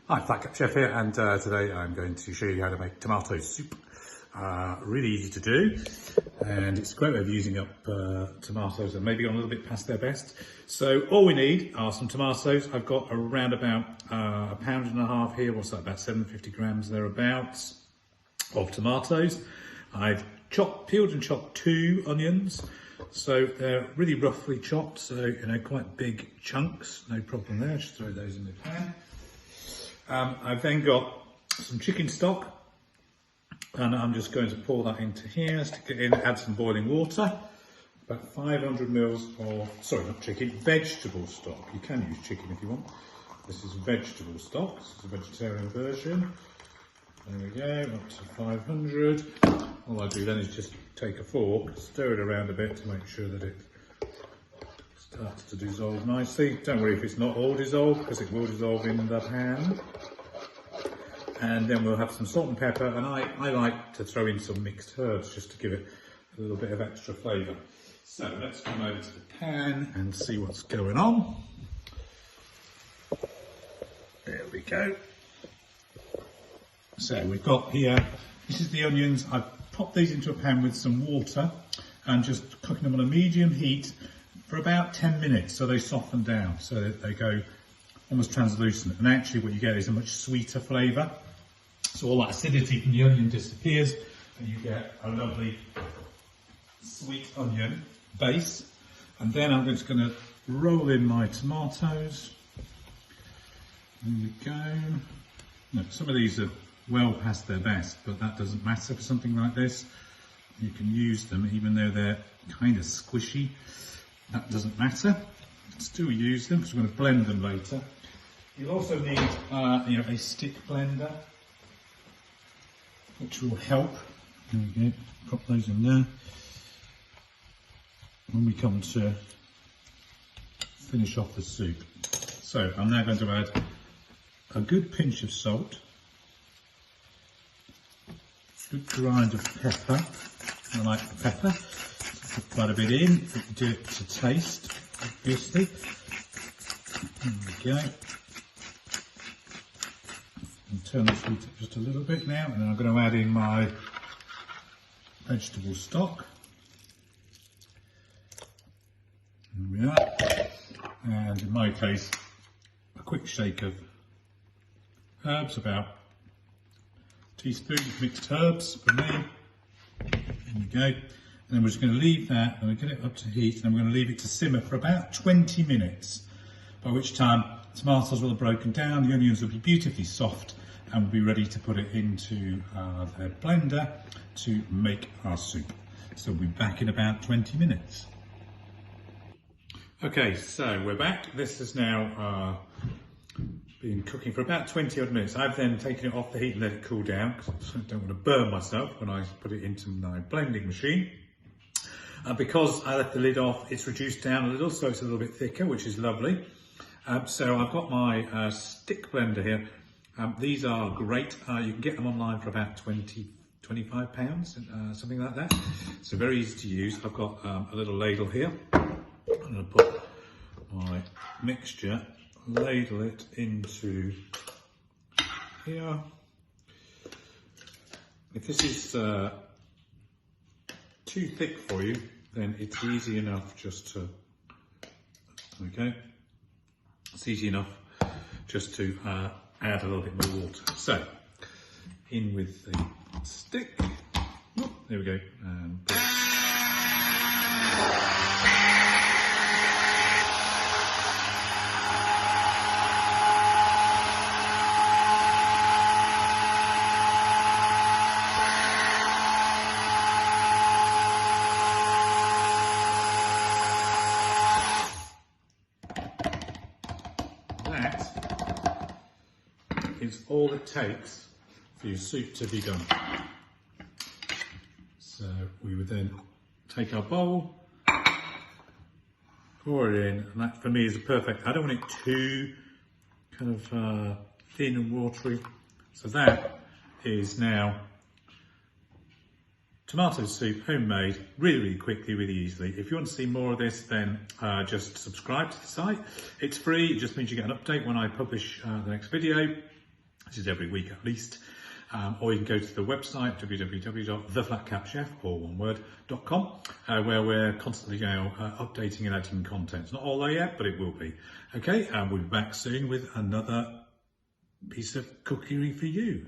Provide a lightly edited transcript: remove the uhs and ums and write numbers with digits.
Hi, Flat Cap Chef here, and today I'm going to show you how to make tomato soup. Really easy to do, and it's a great way of using up tomatoes that maybe gone a little bit past their best. So all we need are some tomatoes. I've got around about 1.5 pounds here. What's that, about 750 grams thereabouts of tomatoes. I've peeled and chopped 2 onions. So they're really roughly chopped, so quite big chunks, no problem there. Just throw those in the pan. I've then got some chicken stock, and I'm just going to pour that into here, stick it in, add some boiling water, about 500 mils of, sorry, not chicken, vegetable stock. You can use chicken if you want. This is vegetable stock, this is a vegetarian version. There we go, up to 500. All I do then is just take a fork, stir it around a bit to make sure that it starts to dissolve nicely. Don't worry if it's not all dissolved, because it will dissolve in the pan. And then we'll have some salt and pepper, and I like to throw in some mixed herbs just to give it a little bit of extra flavour. So let's come over to the pan and see what's going on. There we go. So we've got here, this is the onions. I've popped these into a pan with some water and just cooking them on a medium heat for about 10 minutes so they soften down, so that they go almost translucent. And actually what you get is a much sweeter flavour. So all that acidity from the onion disappears and you get a lovely sweet onion base. And then I'm just going to roll in my tomatoes. There we go. Now, some of these are well past their best, but that doesn't matter for something like this. You can use them even though they're kind of squishy. That doesn't matter. You can still use them because we're going to blend them later. You'll also need a stick blender, which will help. There we go, pop those in there. When we come to finish off the soup. So I'm now going to add a good pinch of salt, good grind of pepper. I like the pepper. Put quite a bit in, do it to taste, obviously. There we go. And turn this heat up just a little bit now, and then I'm going to add in my vegetable stock. There we are. And in my case, a quick shake of herbs, about a teaspoon of mixed herbs for me. There we go. And then we're just going to leave that, and we're going to get it up to heat, and we're going to leave it to simmer for about 20 minutes, by which time the tomatoes will have broken down, the onions will be beautifully soft, and we'll be ready to put it into the blender to make our soup. So we'll be back in about 20 minutes. Okay, so we're back. This has now been cooking for about 20 odd minutes. I've then taken it off the heat and let it cool down, because I don't want to burn myself when I put it into my blending machine. Because I left the lid off, it's reduced down a little, so it's a little bit thicker, which is lovely. So I've got my stick blender here. These are great. You can get them online for about 25 pounds, something like that. So very easy to use. I've got a little ladle here. I'm going to put my mixture, ladle it into here. If this is too thick for you, then it's easy enough just to, okay, it's easy enough just to add a little bit more water. So, in with the stick, there we go, and that is all it takes for your soup to be done. So we would then take our bowl, pour it in, and that for me is perfect. I don't want it too kind of thin and watery. So that is now tomato soup, homemade, really quickly, really easily. If you want to see more of this, then just subscribe to the site. It's free, it just means you get an update when I publish the next video. which is every week at least. Or you can go to the website, www.theflatcapchef, all one word.com, where we're constantly updating and adding content. It's not all there yet, but it will be. Okay, and we'll be back soon with another piece of cookery for you.